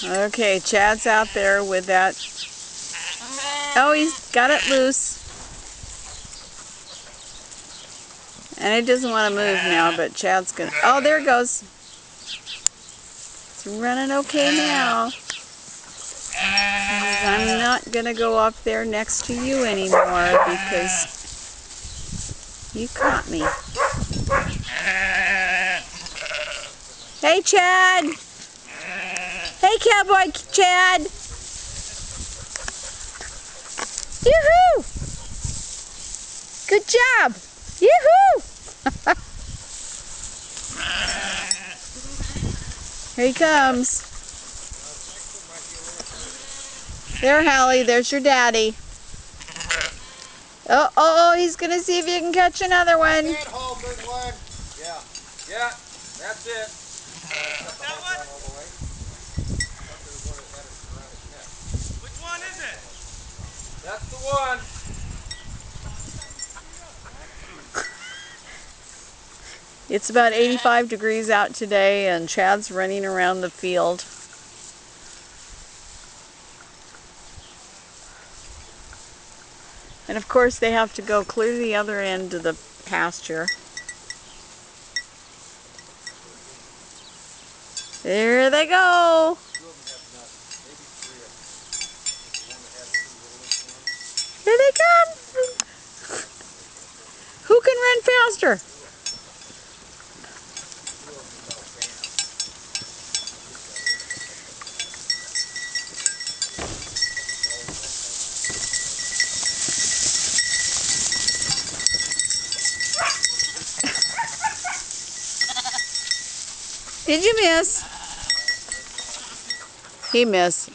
Okay, Chad's out there with that. Oh, he's got it loose. And it doesn't want to move now, but Chad's gonna... Oh, there it goes. It's running okay now. I'm not gonna go up there next to you anymore because you caught me. Hey, Chad! Hey, Cowboy Chad! Yoo-hoo! Good job! Yoo-hoo! Here he comes. There, Hallie, there's your daddy. Oh, he's gonna see if you can catch another one. Yeah, that's it. That one? Which one is it? That's the one. It's about 85 degrees out today, and Chad's running around the field. And of course they have to go clear to the other end of the pasture. There they go. Here they come. Who can run faster? Did you miss? He missed.